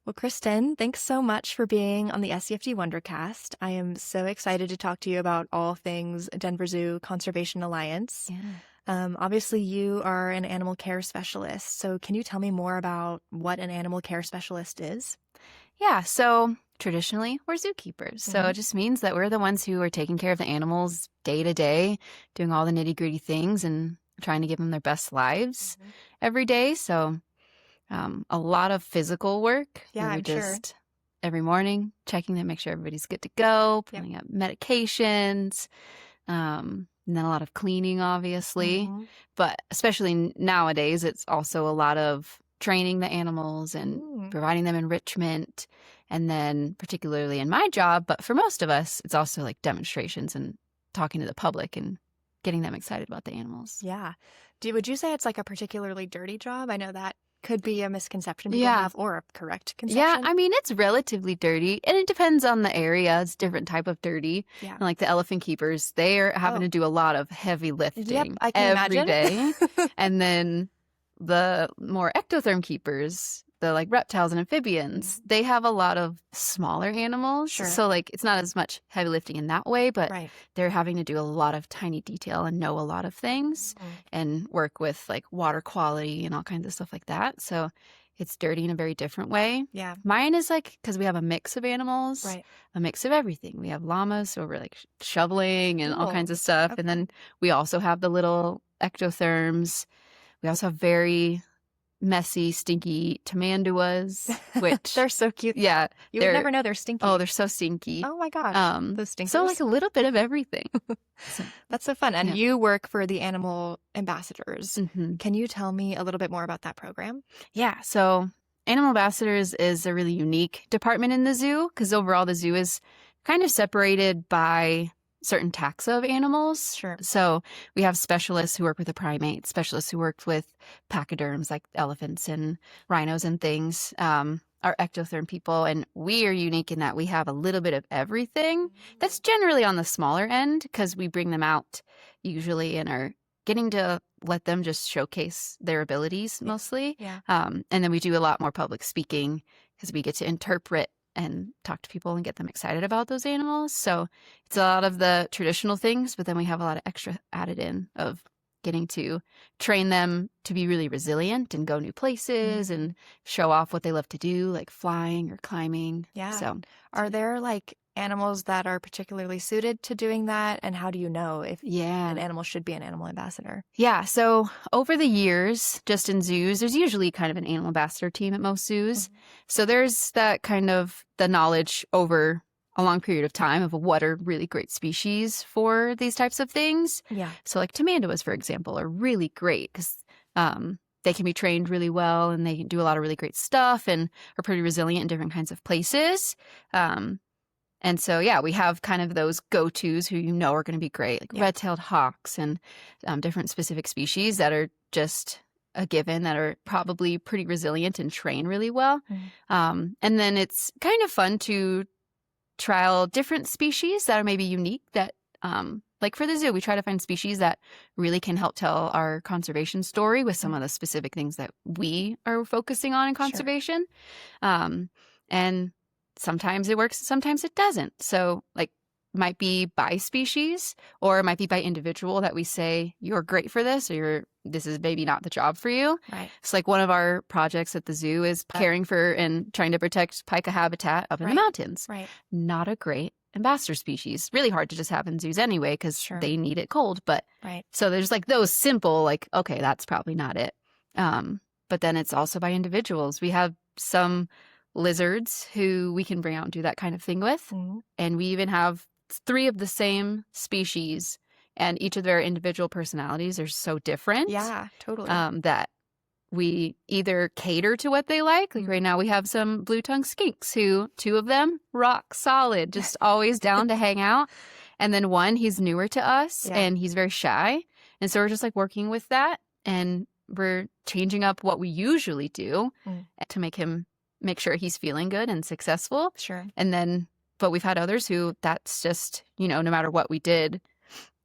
Well, Kristen, thanks so much for being on the SCFD Wonder-Cast. I am so excited to talk to you about all things Denver Zoo Conservation Alliance. Yeah. Obviously, you are an animal care specialist, so can you tell me more about what an animal care specialist is? Yeah. So traditionally, we're zookeepers. So it just means that we're the ones who are taking care of the animals day to day, doing all the nitty-gritty things and trying to give them their best lives every day. So a lot of physical work. Yeah, We're I'm sure. just every morning checking to make sure everybody's good to go, Yep. pulling up medications, and then a lot of cleaning, obviously. But especially nowadays, it's also a lot of training the animals and providing them enrichment. And then particularly in my job, but for most of us, it's also like demonstrations and talking to the public and getting them excited about the animals. Yeah. Would you say it's like a particularly dirty job? I know that could be a misconception people Yeah. have, or a correct Yeah, conception. I mean, it's relatively dirty, and it depends on the area. It's different type of dirty. Yeah. And like the elephant keepers, they are having to do a lot of heavy lifting Yep, I can every imagine. day. And then the more ectotherm keepers, the like reptiles and amphibians, they have a lot of smaller animals. Sure. So like it's not as much heavy lifting in that way, but Right. they're having to do a lot of tiny detail and know a lot of things and work with like water quality and all kinds of stuff like that. So it's dirty in a very different way. Yeah. Mine is like, because we have a mix of animals, Right. a mix of everything. We have llamas, so we're like shoveling and all Cool. kinds of stuff. And then we also have the little ectotherms. We also have very messy, stinky tamanduas, which They're so cute. yeah, You would never know they're stinky. oh, they're so stinky. Oh my gosh. Those stinkers. So like a little bit of everything. That's so fun. And Yeah. you work for the animal ambassadors. Mhm. Can you tell me a little bit more about that program? Yeah, so Animal Ambassadors is a really unique department in the zoo because overall the zoo is kind of separated by certain taxa of animals. Sure. So we have specialists who work with the primates, specialists who work with pachyderms like elephants and rhinos and things, our ectotherm people. And we are unique in that we have a little bit of everything. That's generally on the smaller end because we bring them out usually and are getting to let them just showcase their abilities mostly. Yeah. And then we do a lot more public speaking because we get to interpret and talk to people and get them excited about those animals. So it's a lot of the traditional things, but then we have a lot of extra added in of getting to train them to be really resilient and go new places and show off what they love to do, like flying or climbing. Yeah. So are there like animals that are particularly suited to doing that? And how do you know if an animal should be an animal ambassador? Yeah. So over the years, just in zoos, there's usually kind of an animal ambassador team at most zoos. So there's that kind of the knowledge over a long period of time of what are really great species for these types of things. Yeah. So like tamanduas, for example, are really great because they can be trained really well and they can do a lot of really great stuff and are pretty resilient in different kinds of places. And so, yeah, we have kind of those go-tos who you know are going to be great, like red-tailed hawks and different specific species that are just a given that are probably pretty resilient and train really well. And then it's kind of fun to trial different species that are maybe unique that, like for the zoo, we try to find species that really can help tell our conservation story with some of the specific things that we are focusing on in conservation. And sometimes it works, sometimes it doesn't. So like might be by species or it might be by individual that we say, you're great for this or this is maybe not the job for you. Right. It's like one of our projects at the zoo is caring for and trying to protect pika habitat up in the mountains. Right. Not a great ambassador species. Really hard to just have in zoos anyway because they need it cold. But so there's like those simple, like, okay, that's probably not it. But then it's also by individuals. We have some lizards who we can bring out and do that kind of thing with. And we even have 3 of the same species and each of their individual personalities are so different. Yeah, totally. That we either cater to what they like. Like right now we have some blue-tongued skinks who 2 of them rock solid, just always down to hang out. And then one, he's newer to us and he's very shy. And so we're just like working with that and we're changing up what we usually do to make sure he's feeling good and successful. Sure. And then, but we've had others who that's just, you know, no matter what we did,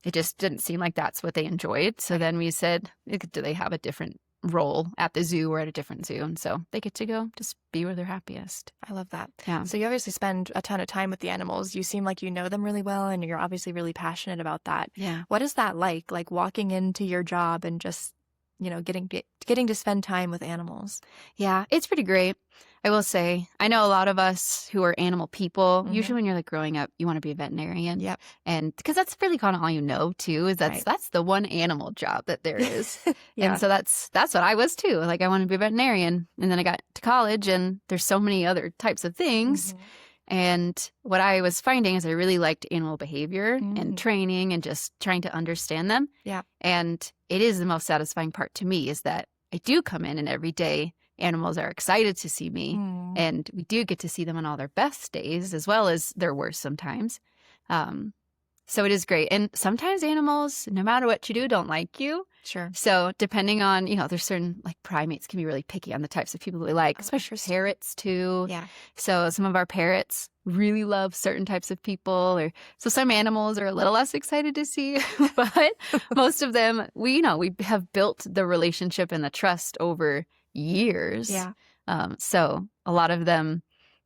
it just didn't seem like that's what they enjoyed. So then we said, do they have a different role at the zoo or at a different zoo. And so they get to go just be where they're happiest. I love that. Yeah. So you obviously spend a ton of time with the animals. You seem like you know them really well, and you're obviously really passionate about that. Yeah. What is that like walking into your job and just, getting to spend time with animals? Yeah, it's pretty great. I will say, I know a lot of us who are animal people, usually when you're like growing up, you want to be a veterinarian. Yep. And because that's really kind of all you know too, is that's the one animal job that there is. Yeah. And so that's what I was too. Like I wanted to be a veterinarian. And then I got to college and there's so many other types of things. And what I was finding is I really liked animal behavior and training and just trying to understand them. Yeah. And it is the most satisfying part to me is that I do come in and every day animals are excited to see me. And we do get to see them on all their best days as well as their worst sometimes. So it is great. And sometimes animals, no matter what you do, don't like you. Sure. So depending on, there's certain like primates can be really picky on the types of people they like, especially parrots too. Yeah. So some of our parrots really love certain types of people, or so some animals are a little less excited to see, but most of them, we have built the relationship and the trust over years. Yeah. So a lot of them,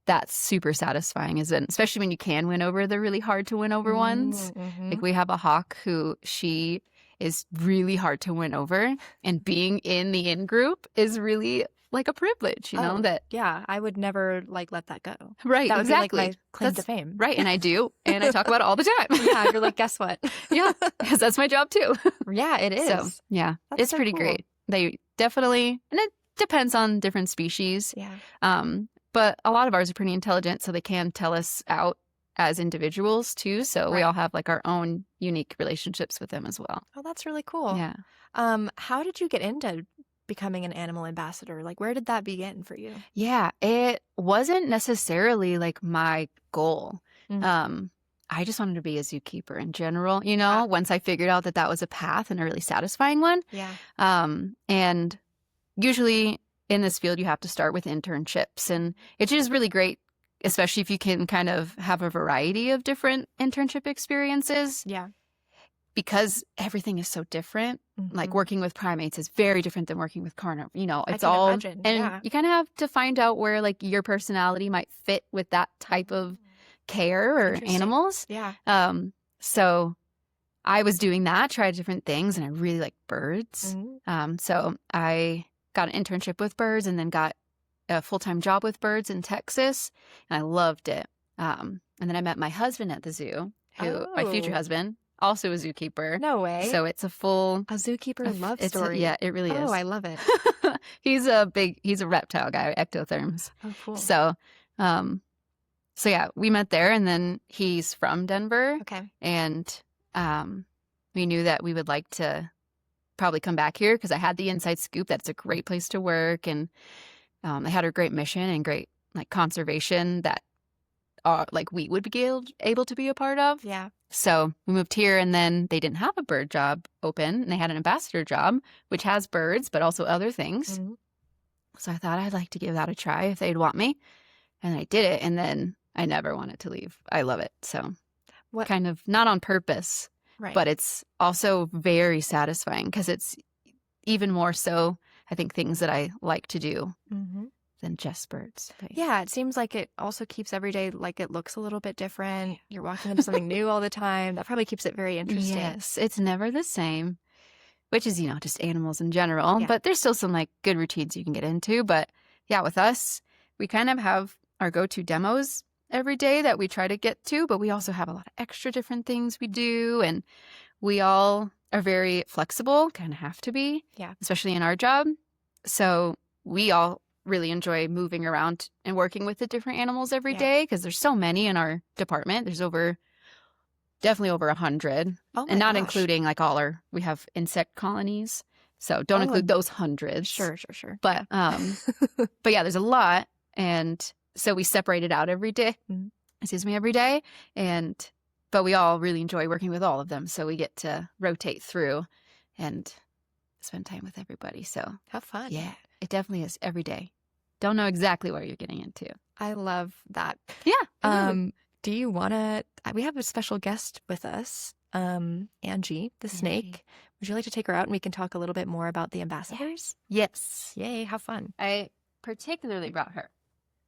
that's super satisfying, especially when you can win over the really hard to win over ones. Like we have a hawk who she is really hard to win over, and being in the in group is really like a privilege, that. Yeah, I would never let that go. Right, that would exactly. Be like my claim to fame. Right, and I do, and I talk about it all the time. Yeah, you're like, guess what? Yeah, because that's my job too. Yeah, it is. So yeah, That's it's so pretty cool. great. They definitely, and it depends on different species. Yeah. But a lot of ours are pretty intelligent, so they can tell us out as individuals too. So we all have like our own unique relationships with them as well. Oh, that's really cool. Yeah. How did you get into becoming an animal ambassador? Like, where did that begin for you? Yeah, it wasn't necessarily like my goal. I just wanted to be a zookeeper in general, once I figured out that was a path and a really satisfying one. Yeah. And usually in this field, you have to start with internships, and it's just really great, especially if you can kind of have a variety of different internship experiences. Yeah. Because everything is so different. Like working with primates is very different than working with carnivores. It's I can all, imagine. and you kind of have to find out where like your personality might fit with that type of care or animals. Yeah. So I was doing that, tried different things, and I really like birds. So I got an internship with birds and then got a full-time job with birds in Texas, and I loved it. And then I met my husband at the zoo, my future husband, also a zookeeper. No way. So it's a zookeeper love story. Yeah, it really is. Oh, I love it. He's a reptile guy, ectotherms. Oh, cool. So, yeah, we met there, and then he's from Denver. Okay. And we knew that we would like to probably come back here because I had the inside scoop that it's a great place to work, and they had a great mission and great like conservation that like we would be able to be a part of. Yeah. So we moved here, and then they didn't have a bird job open, and they had an ambassador job, which has birds, but also other things. So I thought I'd like to give that a try if they'd want me. And I did it, and then I never wanted to leave. I love it. So kind of not on purpose, but it's also very satisfying because it's even more so, I think, things that I like to do than just birds. But yeah, it seems like it also keeps every day like it looks a little bit different. You're walking into something new all the time. That probably keeps it very interesting. Yes, it's never the same, which is, just animals in general. Yeah. But there's still some like good routines you can get into. But yeah, with us, we kind of have our go-to demos every day that we try to get to, but we also have a lot of extra different things we do. And we all are very flexible, kind of have to be, especially in our job. So we all really enjoy moving around and working with the different animals every day because there's so many in our department. There's definitely over 100, and not including like we have insect colonies. So don't include those hundreds. Sure. But but yeah, there's a lot, and so we separate it out every day. Every day, but we all really enjoy working with all of them. So we get to rotate through and spend time with everybody. So have fun. Yeah. It definitely is every day. Don't know exactly what you're getting into. I love that. Yeah. Do you want to? We have a special guest with us, Angie, the snake. Would you like to take her out and we can talk a little bit more about the ambassadors? Yes. Yay, have fun. I particularly brought her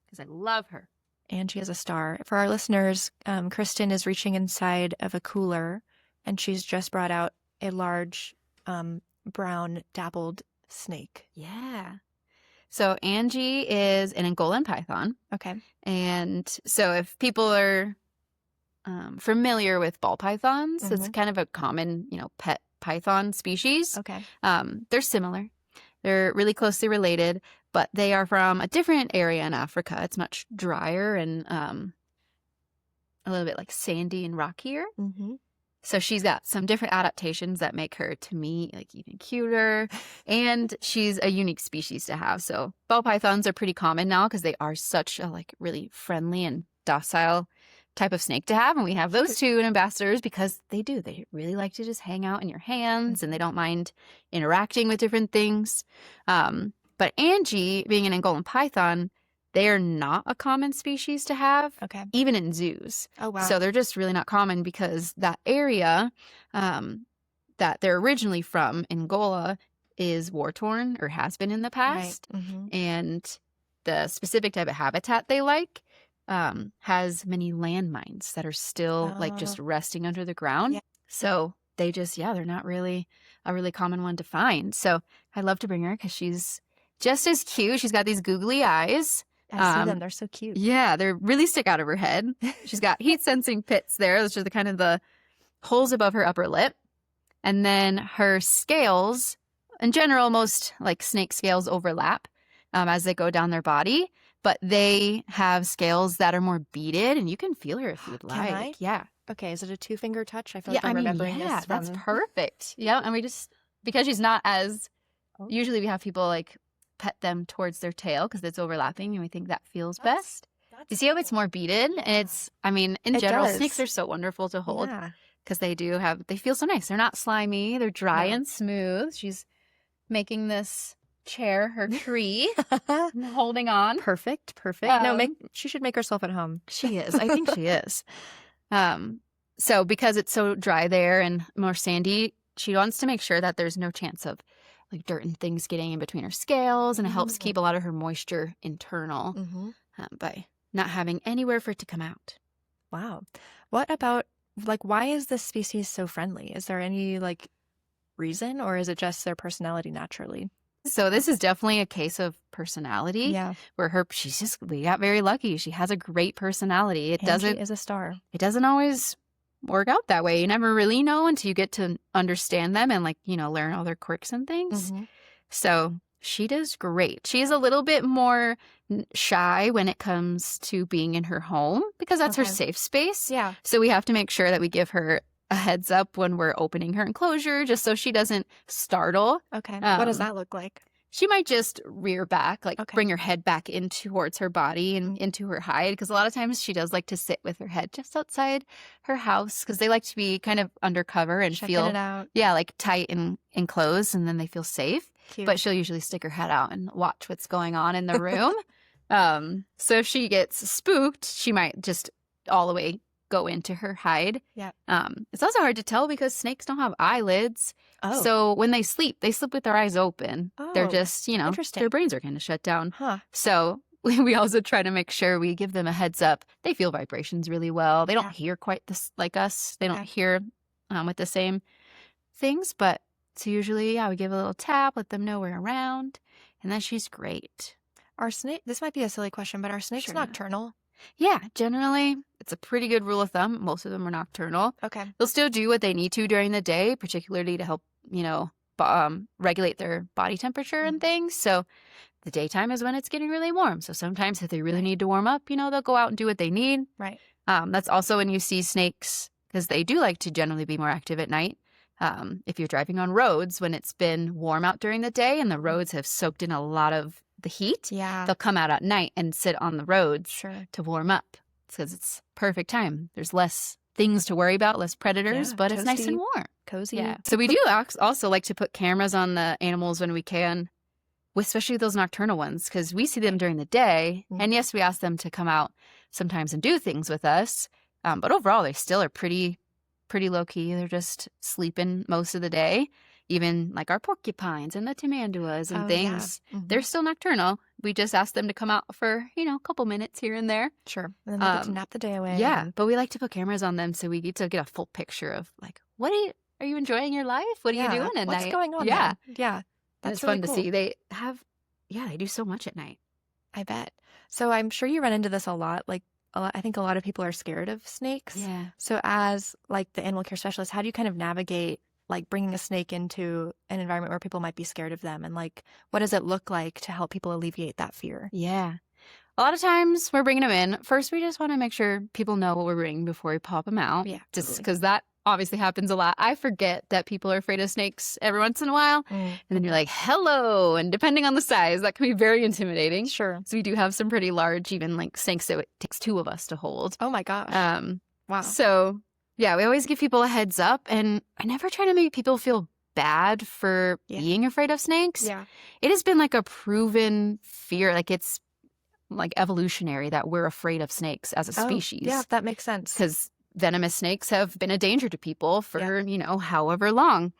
because I love her. Angie is a star. For our listeners, Krystin is reaching inside of a cooler, and she's just brought out a large brown dappled snake. Yeah. So Angie is an Angolan python. Okay. And so if people are familiar with ball pythons, it's kind of a common, pet python species. Okay. They're similar. They're really closely related, but they are from a different area in Africa. It's much drier and a little bit like sandy and rockier. Mm-hmm. So she's got some different adaptations that make her, to me, like even cuter. And she's a unique species to have. So ball pythons are pretty common now because they are such a like really friendly and docile type of snake to have. And we have those two in ambassadors because they do. They really like to just hang out in your hands and they don't mind interacting with different things. But Angie, being an Angolan python, they are not a common species to have, even in zoos. Oh, wow. So they're just really not common because that area that they're originally from, Angola, is war-torn or has been in the past. Right. Mm-hmm. And the specific type of habitat they like has many landmines that are still like just resting under the ground. Yeah. So they just, they're not really a really common one to find. So I love to bring her because she's just as cute. She's got these googly eyes. I see them. They're so cute. Yeah, they really stick out of her head. She's got heat-sensing pits there, which are the kind of the holes above her upper lip. And then her scales, in general, most like snake scales overlap as they go down their body. But they have scales that are more beaded, and you can feel her if you'd like. Can I? Yeah. Okay, is it a two-finger touch? I feel like I'm remembering this. That's perfect. Yeah, and we just, because she's not as, usually we have people like pet them towards their tail because it's overlapping and we think that feels best. You see how it's more beaded? And it's, in general, snakes are so wonderful to hold because they feel so nice. They're not slimy. They're dry and smooth. She's making this chair her tree and holding on. Perfect. No, she should make herself at home. She is. I think she is. So because it's so dry there and more sandy, she wants to make sure that there's no chance of like dirt and things getting in between her scales, and it helps keep a lot of her moisture internal by not having anywhere for it to come out. Wow. What about, like, why is this species so friendly? Is there any, like, reason, or is it just their personality naturally? So this is definitely a case of personality. Yeah. Where we got very lucky. She has a great personality. She is a star. It doesn't always work out that way. You never really know until you get to understand them and like, learn all their quirks and things. So she does great. She's a little bit more shy when it comes to being in her home because that's her safe space. Yeah. So we have to make sure that we give her a heads up when we're opening her enclosure just so she doesn't startle. Okay. What does that look like? She might just rear back, like bring her head back in towards her body and into her hide. Because a lot of times she does like to sit with her head just outside her house because they like to be kind of undercover and feel it out. Yeah, like tight and enclosed, and then they feel safe. Cute. But she'll usually stick her head out and watch what's going on in the room. So if she gets spooked, she might just all the way go into her hide. Yeah. It's also hard to tell because snakes don't have eyelids. Oh. So when they sleep with their eyes open. They're just, their brains are kind of shut down. Huh. So we also try to make sure we give them a heads up. They feel vibrations really well. They don't hear quite like us. They don't hear with the same things. But so usually, we give a little tap, let them know we're around. And then she's great. This might be a silly question, but are snakes nocturnal? Yeah, generally, it's a pretty good rule of thumb. Most of them are nocturnal. Okay. They'll still do what they need to during the day, particularly to help, regulate their body temperature and things. So the daytime is when it's getting really warm. So sometimes if they really need to warm up, they'll go out and do what they need. Right. That's also when you see snakes, because they do like to generally be more active at night. If you're driving on roads when it's been warm out during the day and the roads have soaked in a lot of the heat, they'll come out at night and sit on the roads to warm up because it's perfect time. There's less things to worry about, less predators, but it's nice and warm. Cozy. Yeah. So we do also like to put cameras on the animals when we can, especially those nocturnal ones, because we see them during the day. And yes, we ask them to come out sometimes and do things with us. But overall, they still are pretty low key. They're just sleeping most of the day. even like our porcupines and the tamanduas and Oh, things, yeah. Mhm. they're still nocturnal. We just ask them to come out for, a couple minutes here and there. Sure. And then they get to nap the day away. Yeah, and- but we like to put cameras on them so we get to get a full picture of like, are you enjoying your life? What are you Yeah. doing at What's night? going on Yeah. then? Yeah. And That's it's really fun to cool. see. They do so much at night. I bet. So I'm sure you run into this a lot. Like, I think a lot of people are scared of snakes. Yeah. So as like the animal care specialist, how do you kind of navigate like bringing a snake into an environment where people might be scared of them? And like, what does it look like to help people alleviate that fear? Yeah. A lot of times we're bringing them in. First, we just want to make sure people know what we're bringing before we pop them out. Yeah, Just totally. because that obviously happens a lot. I forget that people are afraid of snakes every once in a while. And then you're like, hello. And depending on the size, that can be very intimidating. Sure. So we do have some pretty large, even like snakes that it takes 2 of us to hold. Oh my gosh. Wow. So yeah, we always give people a heads up, and I never try to make people feel bad for being afraid of snakes. Yeah. It has been like a proven fear. Like it's like evolutionary that we're afraid of snakes as a species. Yeah, that makes sense. Because venomous snakes have been a danger to people for, however long.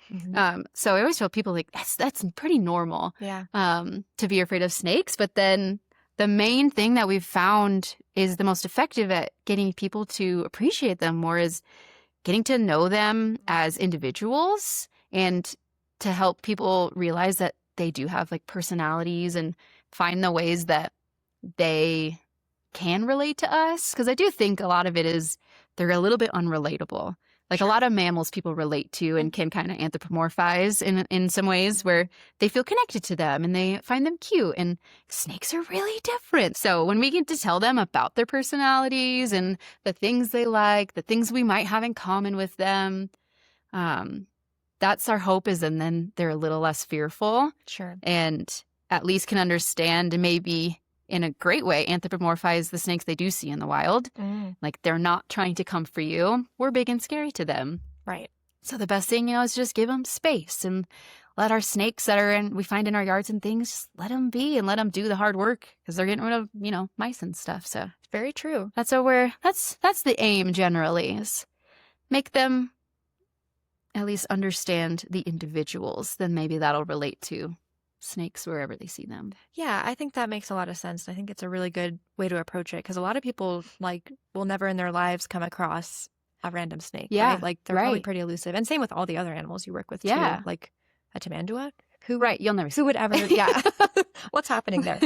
So I always tell people like, that's pretty normal to be afraid of snakes. But then the main thing that we've found is the most effective at getting people to appreciate them more is getting to know them as individuals and to help people realize that they do have like personalities and find the ways that they can relate to us. Because I do think a lot of it is they're a little bit unrelatable. Like a lot of mammals people relate to and can kind of anthropomorphize in some ways where they feel connected to them and they find them cute. And snakes are really different. So when we get to tell them about their personalities and the things they like, the things we might have in common with them, that's our hope is, and then they're a little less fearful. Sure. And at least can understand and maybe in a great way anthropomorphize the snakes they do see in the wild. Like they're not trying to come for you. We're big and scary to them. Right. So the best thing, is just give them space and let our snakes that we find in our yards and things, just let them be and let them do the hard work because they're getting rid of, mice and stuff. So Very true. that's the aim generally, is make them at least understand the individuals. Then maybe that'll relate to snakes wherever they see them. Yeah, I think that makes a lot of sense. I think it's a really good way to approach it because a lot of people will never in their lives come across a random snake. Yeah, right? Like they're probably pretty elusive, and same with all the other animals you work with too. Yeah. Like a tamandua. You'll never see. Who would ever? Yeah, what's happening there?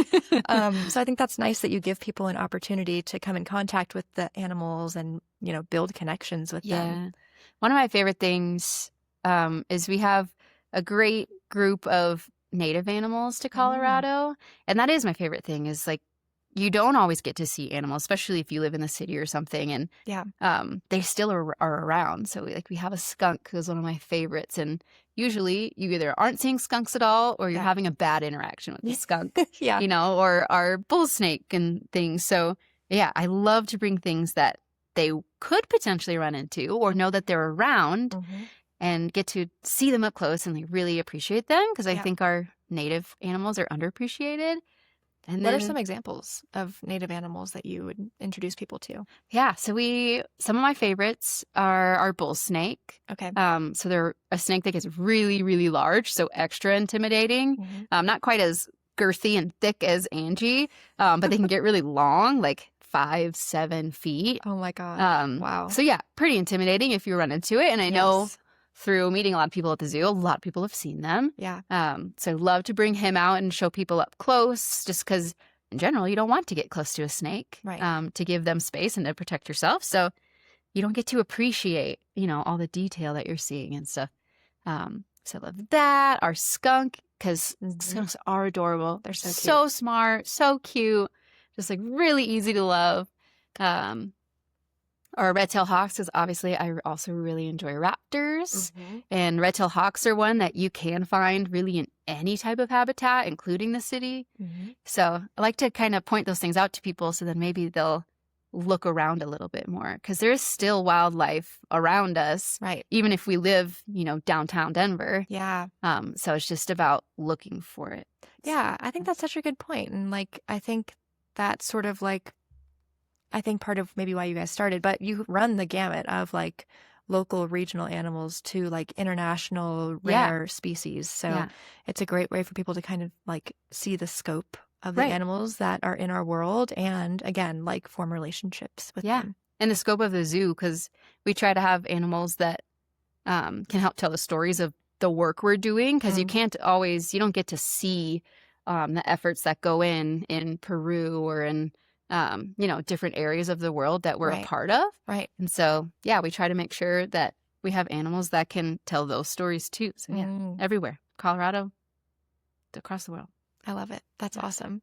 So I think that's nice that you give people an opportunity to come in contact with the animals and build connections with them. One of my favorite things is we have a great group of native animals to Colorado. And that is my favorite thing is like, you don't always get to see animals, especially if you live in the city or something. And they still are around. So we have a skunk who's one of my favorites. And usually you either aren't seeing skunks at all or you're having a bad interaction with the skunk, or our bull snake and things. So yeah, I love to bring things that they could potentially run into or know that they're around and get to see them up close and like really appreciate them because I think our native animals are underappreciated. And what are some examples of native animals that you would introduce people to? Yeah, so some of my favorites are our bull snake. Okay. So they're a snake that gets really, really large, so extra intimidating. Not quite as girthy and thick as Angie, but they can get really long, like 5-7 feet. Oh my god! Wow. So yeah, pretty intimidating if you run into it. And I know through meeting a lot of people at the zoo, a lot of people have seen them. Yeah. So I'd love to bring him out and show people up close, just because in general you don't want to get close to a snake, right? To give them space and to protect yourself. So you don't get to appreciate, all the detail that you're seeing and stuff. So I love that. Our skunk, because skunks are adorable. They're so smart, so cute. Just like really easy to love. Or red-tailed hawks, because obviously I also really enjoy raptors. And red-tailed hawks are one that you can find really in any type of habitat, including the city. So I like to kind of point those things out to people so then maybe they'll look around a little bit more. Because there is still wildlife around us, right? Even if we live, downtown Denver. Yeah. So it's just about looking for it. Yeah, I think that's such a good point. And I think that's sort of part of maybe why you guys started, but you run the gamut of local regional animals to like international rare species. So it's a great way for people to kind of like see the scope of the animals that are in our world and again, like form relationships with them. And the scope of the zoo, because we try to have animals that can help tell the stories of the work we're doing, because you don't get to see the efforts that go in Peru or in different areas of the world that we're a part of. Right. And so, we try to make sure that we have animals that can tell those stories too. So everywhere, Colorado, across the world. I love it. That's awesome.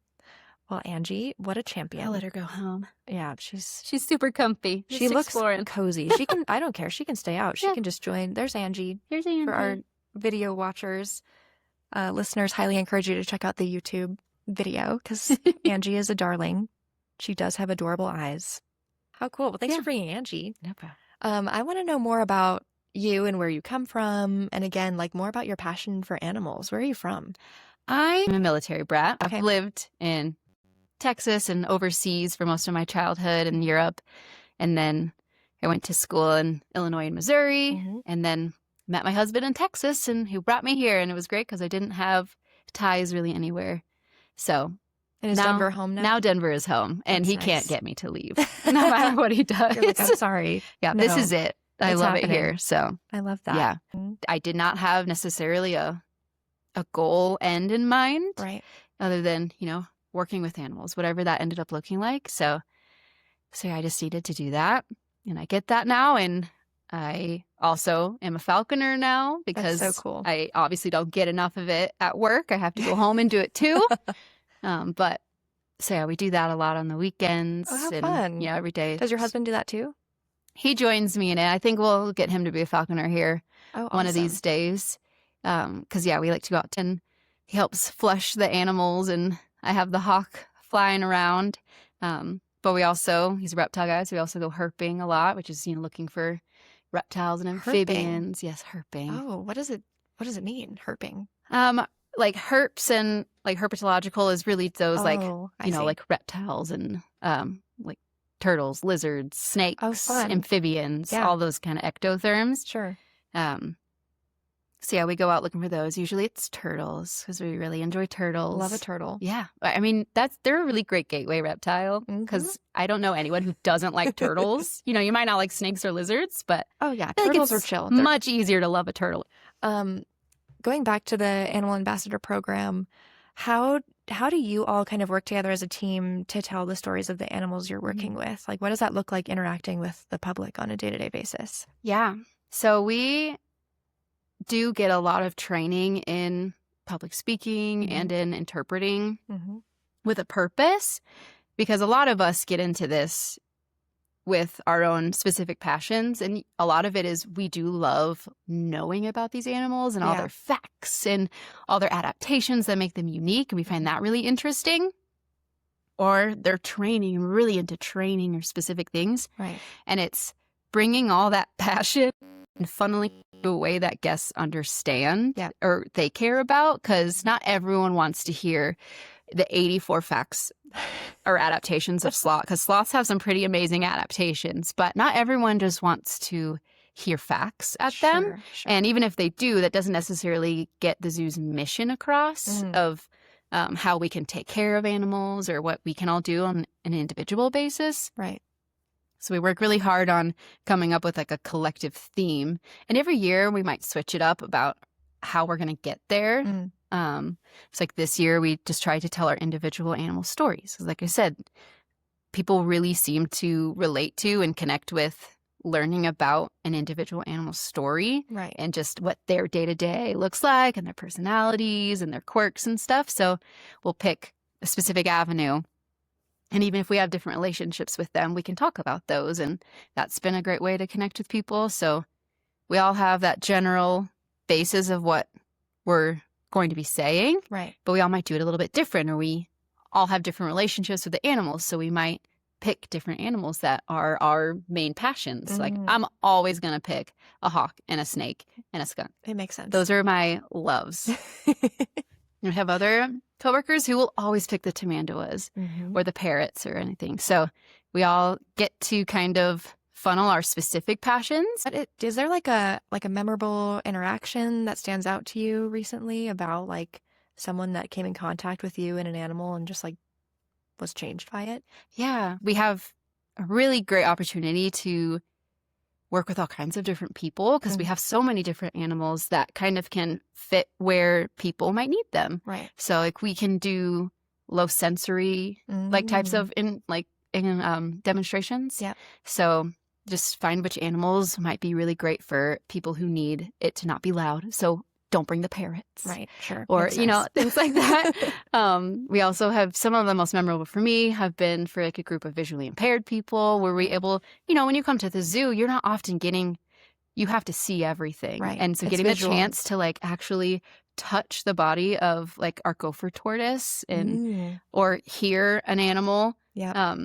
Well, Angie, what a champion. I'll let her go home. Yeah, she's super comfy. She looks cozy. She can, I don't care. She can stay out. She can just join. There's Angie. Here's Angie. For our video watchers, listeners, highly encourage you to check out the YouTube video because Angie is a darling. She does have adorable eyes. How cool. Well, thanks for bringing Angie. No problem. I want to know more about you and where you come from. And again, like more about your passion for animals. Where are you from? I'm a military brat. I've lived in Texas and overseas for most of my childhood in Europe. And then I went to school in Illinois and Missouri and then met my husband in Texas and who brought me here. And it was great because I didn't have ties really anywhere. So and is Denver home now? Now Denver is home and he can't get me to leave no matter what he does. You're like, I'm sorry. Yeah, no, this is it. I love it here. So I love that. Yeah. I did not have necessarily a goal end in mind. Right. Other than, working with animals, whatever that ended up looking like. So I just needed to do that. And I get that now. And I also am a falconer now because that's so cool. I obviously don't get enough of it at work. I have to go home and do it too. But we do that a lot on the weekends. Oh, how fun. Yeah, every day. Does your husband do that too? He joins me in it. I think we'll get him to be a falconer here one of these days. Because, we like to go out and he helps flush the animals and I have the hawk flying around. But he's a reptile guy, so we also go herping a lot, which is, looking for reptiles and amphibians. Herping. Yes, herping. Oh, what does it mean, herping? Like herps and like herpetological is really those like reptiles and like turtles, lizards, snakes, amphibians, all those kind of ectotherms. Sure. So we go out looking for those. Usually it's turtles because we really enjoy turtles. Love a turtle. Yeah. I mean, they're a really great gateway reptile because I don't know anyone who doesn't like turtles. You might not like snakes or lizards, but turtles are chill. They're much easier to love a turtle. Going back to the Animal Ambassador program, how do you all kind of work together as a team to tell the stories of the animals you're working with? Like, what does that look like interacting with the public on a day-to-day basis? Yeah. So we do get a lot of training in public speaking and in interpreting with a purpose, because a lot of us get into this with our own specific passions, and a lot of it is we do love knowing about these animals and all their facts and all their adaptations that make them unique, and we find that really interesting. Or they're training, really into training or specific things. Right. And it's bringing all that passion and funneling to a way that guests understand or they care about, because not everyone wants to hear the 84 facts or adaptations of sloth, because sloths have some pretty amazing adaptations, but not everyone just wants to hear facts at them. Sure. And even if they do, that doesn't necessarily get the zoo's mission across of how we can take care of animals or what we can all do on an individual basis. Right. So we work really hard on coming up with like a collective theme. And every year we might switch it up about how we're going to get there. It's like this year we just tried to tell our individual animal stories. Like I said, people really seem to relate to and connect with learning about an individual animal story. Right. And just what their day-to-day looks like and their personalities and their quirks and stuff. So we'll pick a specific avenue. And even if we have different relationships with them, we can talk about those. And that's been a great way to connect with people. So we all have that general basis of what we're going to be saying. Right. But we all might do it a little bit different, or we all have different relationships with the animals. So we might pick different animals that are our main passions. Like I'm always going to pick a hawk and a snake and a skunk. It makes sense. Those are my loves. You have other coworkers who will always pick the tamanduas or the parrots or anything. So we all get to kind of funnel our specific passions. But is there like a memorable interaction that stands out to you recently about like someone that came in contact with you and an animal and just like was changed by it? Yeah, we have a really great opportunity to work with all kinds of different people because we have so many different animals that kind of can fit where people might need them. Right. So like we can do low sensory like types of demonstrations. Yeah. So just find which animals might be really great for people who need it to not be loud. So don't bring the parrots. Right. Sure. Or, Makes you know, sense. things like that. We also have some of the most memorable for me have been for like a group of visually impaired people where we able, you know, when you come to the zoo, you're not often you have to see everything. Right. And so It's getting visual. the chance to like actually touch the body of like our gopher tortoise or hear an animal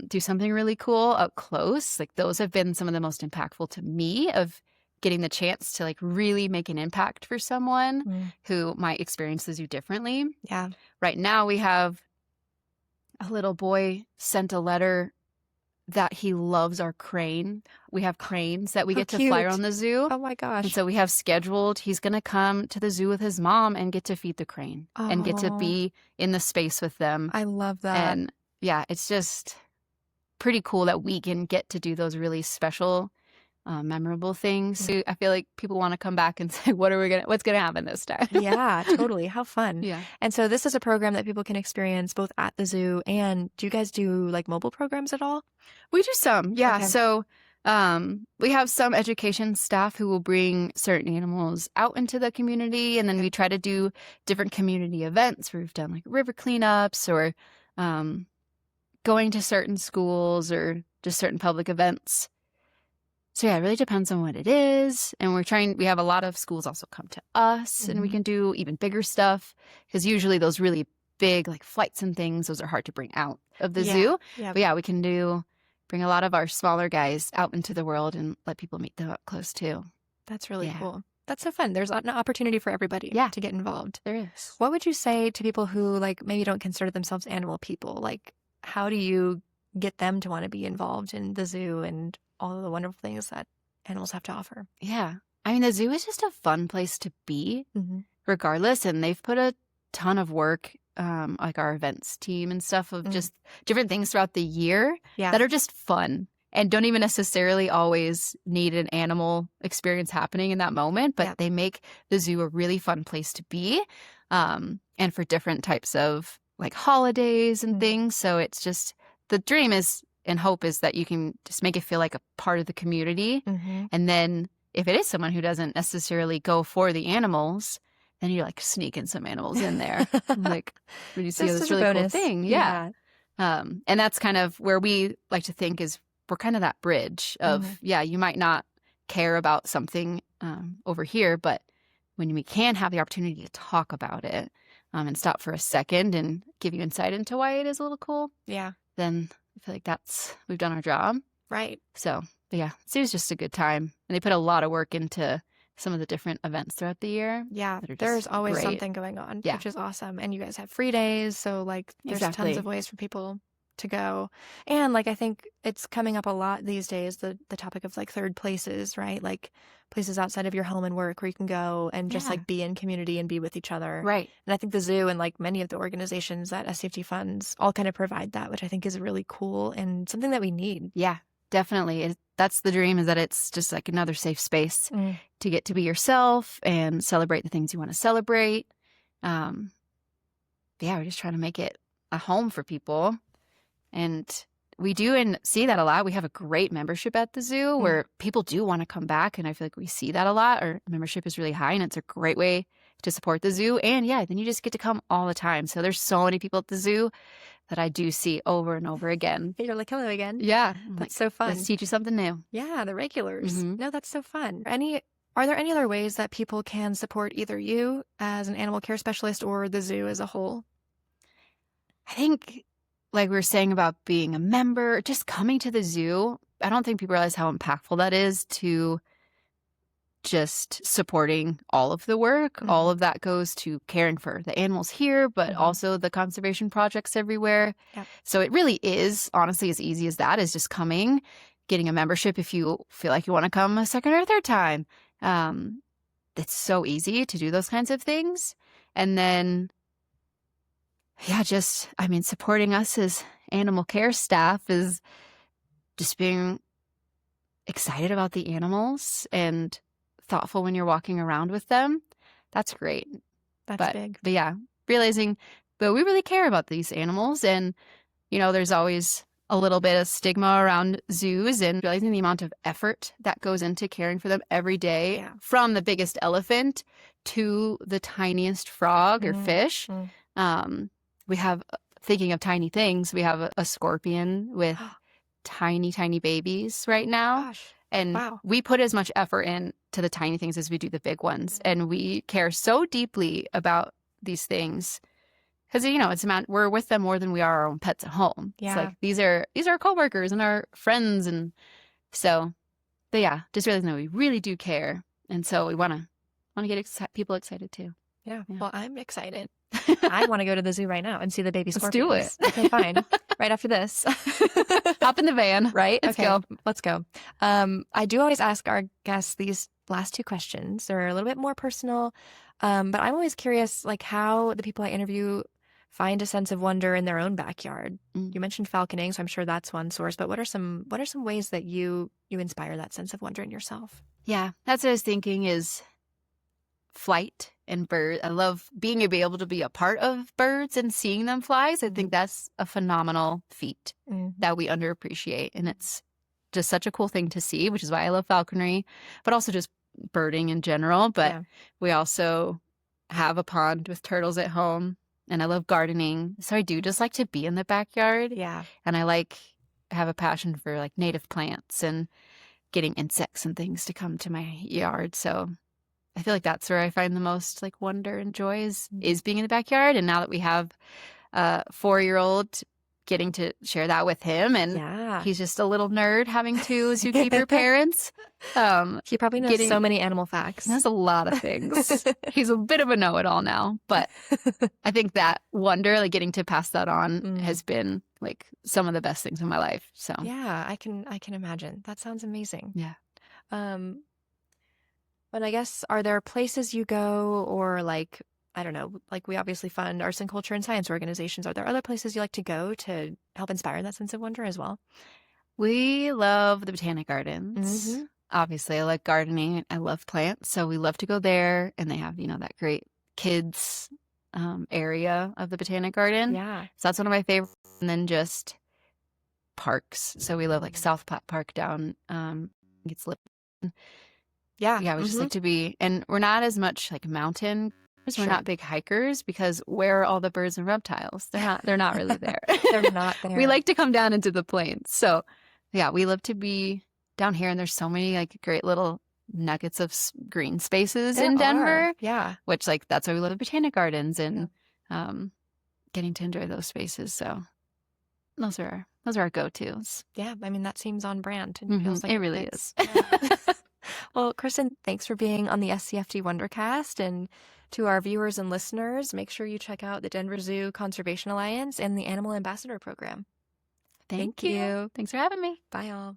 do something really cool up close. Like those have been some of the most impactful to me of getting the chance to like really make an impact for someone who might experience the zoo differently. Yeah. Right now we have a little boy sent a letter that he loves our crane. We have cranes that we get to fly around the zoo. Oh my gosh. And so we have scheduled, he's going to come to the zoo with his mom and get to feed the crane and get to be in the space with them. I love that. And yeah, it's just pretty cool that we can get to do those really special memorable things. So I feel like people want to come back and say, what's gonna happen this time? Yeah, totally. How fun. Yeah. And so this is a program that people can experience both at the zoo and do you guys do like mobile programs at all? We do some, yeah. Okay. So we have some education staff who will bring certain animals out into the community, and then we try to do different community events where we've done like river cleanups or going to certain schools or just certain public events. So yeah, it really depends on what it is. And we have a lot of schools also come to us and we can do even bigger stuff because usually those really big like flights and things, those are hard to bring out of the zoo. Yeah. But yeah, we can bring a lot of our smaller guys out into the world and let people meet them up close too. That's really cool. That's so fun. There's an opportunity for everybody to get involved. There is. What would you say to people who like maybe don't consider themselves animal people? Like how do you get them to want to be involved in the zoo and all of the wonderful things that animals have to offer? Yeah. I mean, the zoo is just a fun place to be regardless. And they've put a ton of work, like our events team and stuff of just different things throughout the year that are just fun and don't even necessarily always need an animal experience happening in that moment, but they make the zoo a really fun place to be. And for different types of like holidays and things. So it's just the dream is and hope is that you can just make it feel like a part of the community. And then if it is someone who doesn't necessarily go for the animals, then you like sneak in some animals in there. Like when you see this really cool thing. Yeah. And that's kind of where we like to think is we're kind of that bridge of, you might not care about something over here, but when we can have the opportunity to talk about it and stop for a second and give you insight into why it is a little cool, then I feel like we've done our job. Right. So, yeah, it was just a good time. And they put a lot of work into some of the different events throughout the year. Yeah, there's always something going on, which is awesome. And you guys have free days, so like there's tons of ways for people to go. And like I think it's coming up a lot these days, the topic of like third places, right? Like places outside of your home and work where you can go and just like be in community and be with each other. Right. And I think the zoo and like many of the organizations that SCFD funds all kind of provide that, which I think is really cool and something that we need. Yeah, definitely. That's the dream, is that it's just like another safe space to get to be yourself and celebrate the things you want to celebrate. Yeah, we're just trying to make it a home for people. And we do and see that a lot. We have a great membership at the zoo where people do want to come back. And I feel like we see that a lot. Our membership is really high and it's a great way to support the zoo. And yeah, then you just get to come all the time. So there's so many people at the zoo that I do see over and over again. You're like, hello again. Yeah. That's so fun. Let's teach you something new. Yeah, the regulars. No, that's so fun. Are there any other ways that people can support either you as an animal care specialist or the zoo as a whole? I think, like we were saying about being a member, just coming to the zoo, I don't think people realize how impactful that is to just supporting all of the work. All of that goes to caring for the animals here, but also the conservation projects everywhere. So it really is, honestly, as easy as that, is just coming, getting a membership if you feel like you want to come a second or third time. It's so easy to do those kinds of things. And then, yeah, supporting us as animal care staff is just being excited about the animals and thoughtful when you're walking around with them. That's great. That's big. But yeah, realizing that we really care about these animals, and there's always a little bit of stigma around zoos, and realizing the amount of effort that goes into caring for them every day, from the biggest elephant to the tiniest frog or fish. We have, thinking of tiny things, we have a scorpion with tiny, tiny babies right now. Gosh. And Wow. we put as much effort into the tiny things as we do the big ones. And we care so deeply about these things because, we're with them more than we are our own pets at home. Yeah. It's like these are our coworkers and our friends. And so, but yeah, just realizing that we really do care. And so we want to get people excited too. Yeah. Well, I'm excited. I want to go to the zoo right now and see the baby scorpions. Let's do it. Okay, fine. Right after this. Hop in the van. Right? Let's okay. go. Let's go. I do always ask our guests these last two questions. They're a little bit more personal, but I'm always curious, like, how the people I interview find a sense of wonder in their own backyard. You mentioned falconing, so I'm sure that's one source. But what are some ways that you inspire that sense of wonder in yourself? Yeah, that's what I was thinking is flight and bird. I love being able to be a part of birds and seeing them fly. So I think that's a phenomenal feat that we underappreciate. And it's just such a cool thing to see, which is why I love falconry, but also just birding in general. But we also have a pond with turtles at home, and I love gardening. So I do just like to be in the backyard. Yeah. And I have a passion for like native plants and getting insects and things to come to my yard. So I feel like that's where I find the most like wonder and joy is being in the backyard. And now that we have a 4-year-old, getting to share that with him, and he's just a little nerd having two zookeeper parents. He probably knows so many animal facts. He knows a lot of things. He's a bit of a know-it-all now, but I think that wonder, like getting to pass that on, has been like some of the best things in my life. So yeah, I can imagine. That sounds amazing. Yeah. But I guess, are there places you go, or like, I don't know, like we obviously fund arts and culture and science organizations. Are there other places you like to go to help inspire that sense of wonder as well? We love the Botanic Gardens. Obviously, I like gardening. I love plants. So we love to go there. And they have, that great kids area of the Botanic Garden. Yeah. So that's one of my favorites. And then just parks. So we love like South Platte Park down it's lit. Yeah, we just like to be, and we're not as much like mountain. We're not big hikers, because where are all the birds and reptiles? They're not really there. They're not there. We like to come down into the plains. So yeah, we love to be down here, and there's so many like great little nuggets of green spaces in Denver. Yeah. Which that's why we love the Botanic Gardens and getting to enjoy those spaces. So those are our go-tos. Yeah, I mean, that seems on brand. And feels like it really is. Yeah. Well, Krystin, thanks for being on the SCFD Wonder-Cast. And to our viewers and listeners, make sure you check out the Denver Zoo Conservation Alliance and the Animal Ambassador Program. Thank you. Thanks for having me. Bye, all.